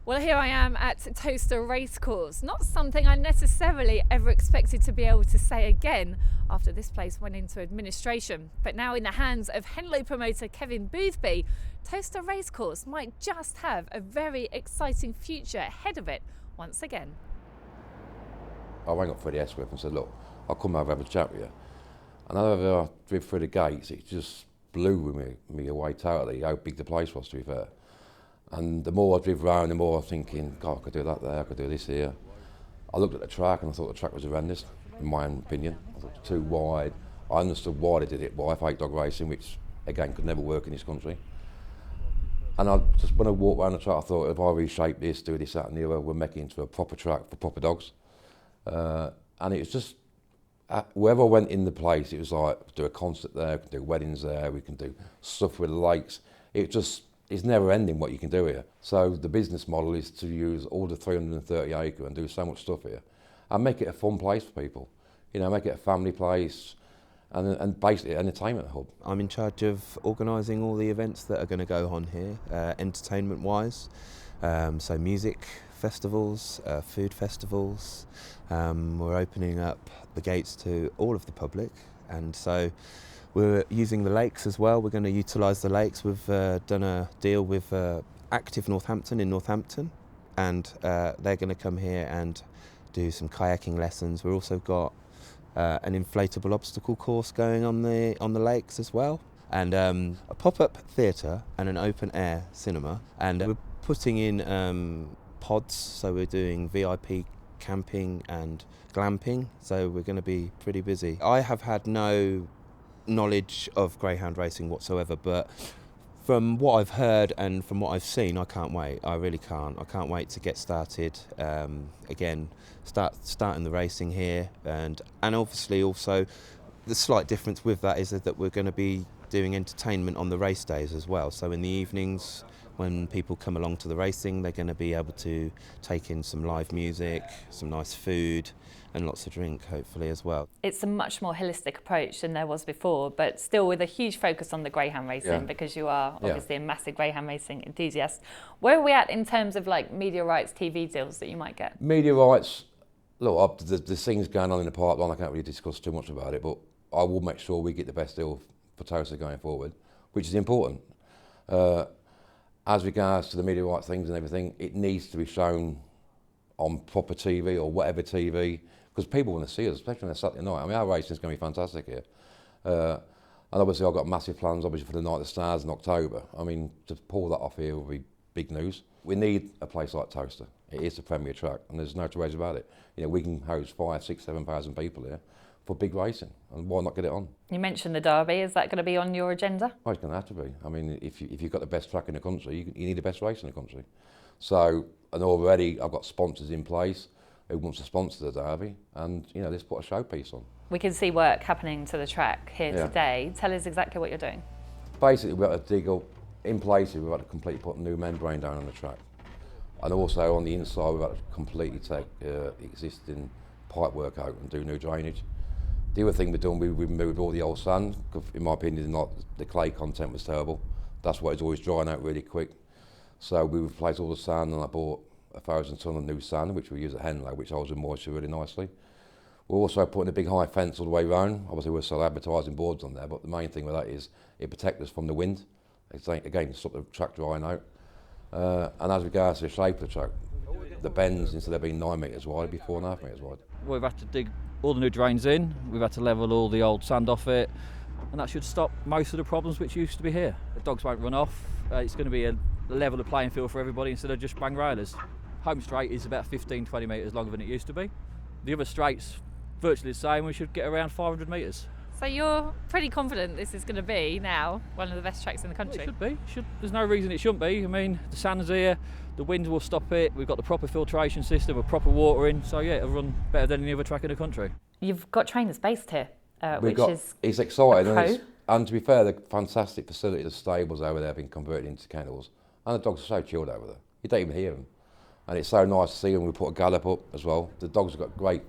Well, here I am at Towcester Racecourse. Not something I necessarily ever expected to be able to say again after this place went into administration. But now in the hands of Henlow promoter Kevin Boothby, Towcester Racecourse might just have a very exciting future ahead of it once again. I rang up Freddie Esworth and said, look, I'll come over and have a chat with you. And as I drove through the gates, it just blew me away totally how big the place was, to be fair. And the more I drove around, the more I was thinking, God, I could do that there, I could do this here. I looked at the track and I thought the track was horrendous, in my own opinion. I thought it was too wide. I understood why they did it, why fake dog racing, which again could never work in this country. And I just, when I walked around the track, I thought, if I reshape this, do this, that and the other, we'll make it into a proper track for proper dogs. And it was just, wherever I went in the place, it was like, do a concert there, we can do weddings there, we can do stuff with the lakes. It's never ending what you can do here. So the business model is to use all the 330 acre and do so much stuff here and make it a fun place for people. You know, make it a family place and basically an entertainment hub. I'm in charge of organising all the events that are going to go on here, entertainment wise. So music festivals, food festivals. We're opening up the gates to all of the public, and so we're using the lakes as well. We're going to utilise the lakes. We've done a deal with Active Northampton in Northampton, and they're going to come here and do some kayaking lessons. We've also got an inflatable obstacle course going on the lakes as well, and a pop-up theatre and an open-air cinema. And we're putting in pods, so we're doing VIP camping and glamping, so we're going to be pretty busy. I have had no knowledge of greyhound racing whatsoever, but from what I've heard and from what I've seen, I can't wait. I really can't. I can't wait to get started again, starting the racing here, and obviously also the slight difference with that is that we're going to be doing entertainment on the race days as well. So in the evenings, when people come along to the racing, they're going to be able to take in some live music, some nice food, and lots of drink, hopefully, as well. It's a much more holistic approach than there was before, but still with a huge focus on the greyhound racing, because you are obviously a massive greyhound racing enthusiast. Where are we at in terms of like media rights, TV deals that you might get? Media rights, look, there's things going on in the pipeline, I can't really discuss too much about it, but I will make sure we get the best deal for Towcester going forward, which is important. As regards to the media rights things and everything, it needs to be shown on proper TV or whatever TV, because people want to see us, especially on a Saturday night. I mean, our racing's going to be fantastic here. And obviously I've got massive plans, obviously, for the Night of the Stars in October. I mean, to pull that off here will be big news. We need a place like Towcester. It is a premier track, and there's no two ways about it. You know, we can host 5,000, 6,000, 7,000 people here for big racing, and why not get it on? You mentioned the Derby. Is that going to be on your agenda? Oh, it's going to have to be. I mean, if you've got the best track in the country, you need the best race in the country. So, and already I've got sponsors in place who wants to sponsor the Derby, and you know, let's put a showpiece on. We can see work happening to the track here today. Tell us exactly what you're doing. Basically, we've got to dig up, in places, we've got to completely put a new membrane down on the track. And also on the inside, we've got to completely take existing pipe work out and do new drainage. The other thing we've done, we removed all the old sand, because in my opinion, the clay content was terrible. That's why it's always drying out really quick. So we replaced all the sand, and I bought 1,000 tonne of new sand, which we use at Henlow, which holds the moisture really nicely. We're also putting a big high fence all the way around. Obviously we'll sell advertising boards on there, but the main thing with that is it protects us from the wind. It's, again, stop the track drying out. And as regards to the shape of the track, the bends, instead of being 9 metres wide, it'll be 4.5 metres wide. We've had to dig all the new drains in, we've had to level all the old sand off it, and that should stop most of the problems which used to be here. The dogs won't run off, it's going to be a level of playing field for everybody instead of just bang railers. Home straight is about 15-20 metres longer than it used to be. The other straight's virtually the same, we should get around 500 metres. So you're pretty confident this is going to be now one of the best tracks in the country? Well, it should be. There's no reason it shouldn't be. I mean, the sand's here, the wind will stop it, we've got the proper filtration system with proper watering, so yeah, it'll run better than any other track in the country. You've got trainers based here, it's exciting, and to be fair, the fantastic facility, the stables over there have been converted into kennels, and the dogs are so chilled over there, you don't even hear them. And it's so nice to see them. We put a gallop up as well. The dogs have got great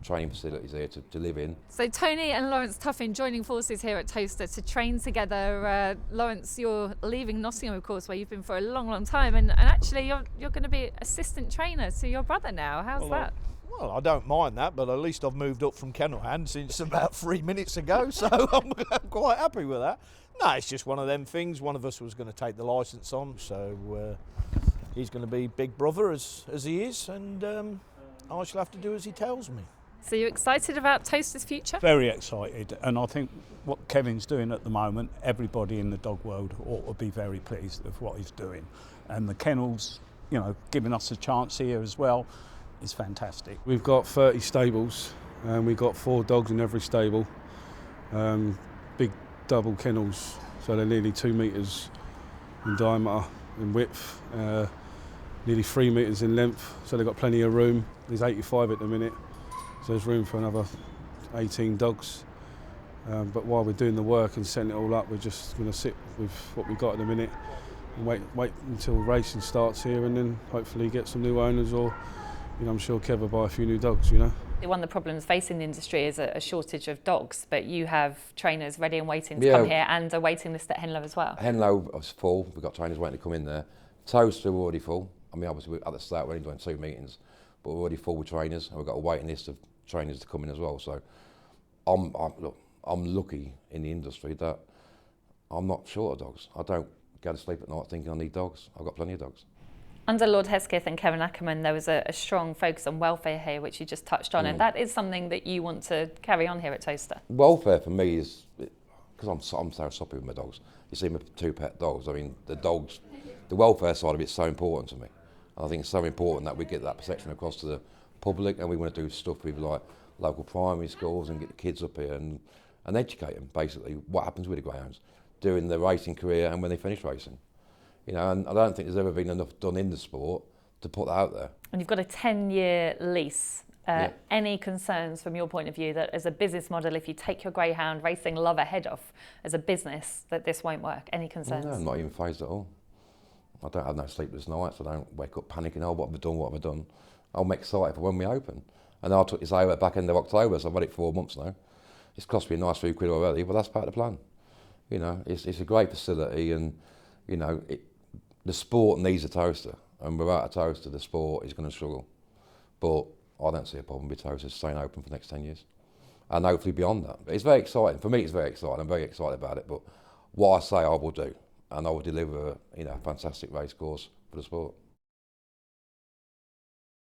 training facilities here to live in. So Tony and Laurence Tuffin joining forces here at Towcester to train together. Laurence, you're leaving Nottingham, of course, where you've been for a long, long time, and actually you're going to be assistant trainer to your brother now. How's that? Well, I don't mind that, but at least I've moved up from kennel hand since about 3 minutes ago, so I'm quite happy with that. No, it's just one of them things. One of us was going to take the licence on, so he's going to be big brother as he is, and I shall have to do as he tells me. So you're excited about Towcester's future? Very excited, and I think what Kevin's doing at the moment, everybody in the dog world ought to be very pleased with what he's doing. And the kennels, you know, giving us a chance here as well is fantastic. We've got 30 stables and we've got 4 dogs in every stable. Big double kennels, so they're nearly 2 metres in diameter and width, nearly 3 metres in length, so they've got plenty of room. There's 85 at the minute, so there's room for another 18 dogs. But while we're doing the work and setting it all up, we're just going to sit with what we've got at the minute and wait until racing starts here, and then hopefully get some new owners, or you know, I'm sure Kev will buy a few new dogs, you know. One of the problems facing the industry is a shortage of dogs, but you have trainers ready and waiting to come here, and a waiting list at Henlow as well. Henlow is full, we've got trainers waiting to come in there. Towcester, we're already full. I mean, obviously at the start we're only doing 2 meetings, but we're already full with trainers, and we've got a waiting list of trainers to come in as well. So I'm lucky in the industry that I'm not short of dogs. I don't go to sleep at night thinking I need dogs. I've got plenty of dogs. Under Lord Hesketh and Kevin Ackerman, there was a strong focus on welfare here, which you just touched on, and that is something that you want to carry on here at Towcester. Welfare for me is, because I'm so soppy with my dogs. You see my 2 pet dogs. I mean, the welfare side of it's so important to me. And I think it's so important that we get that perception across to the public, and we want to do stuff with like local primary schools and get the kids up here and educate them basically what happens with the greyhounds during their racing career and when they finish racing. You know, and I don't think there's ever been enough done in the sport to put that out there. And you've got a 10-year lease. Any concerns from your point of view that as a business model, if you take your greyhound racing love ahead of as a business, that this won't work? Any concerns? No, I'm not even phased at all. I don't have no sleepless nights. I don't wake up panicking, oh, what have I done, what have I done? I'm excited for when we open. And I took this over back end of October, so I've had it 4 months now. It's cost me a nice few quid already, but that's part of the plan. You know, it's a great facility, and, you know, the sport needs a Towcester, and without a Towcester, the sport is going to struggle. But I don't see a problem with Towcester staying open for the next 10 years, and hopefully beyond that. But it's very exciting. For me, it's very exciting. I'm very excited about it. But what I say I will do, and I will deliver, you know, a fantastic race course for the sport.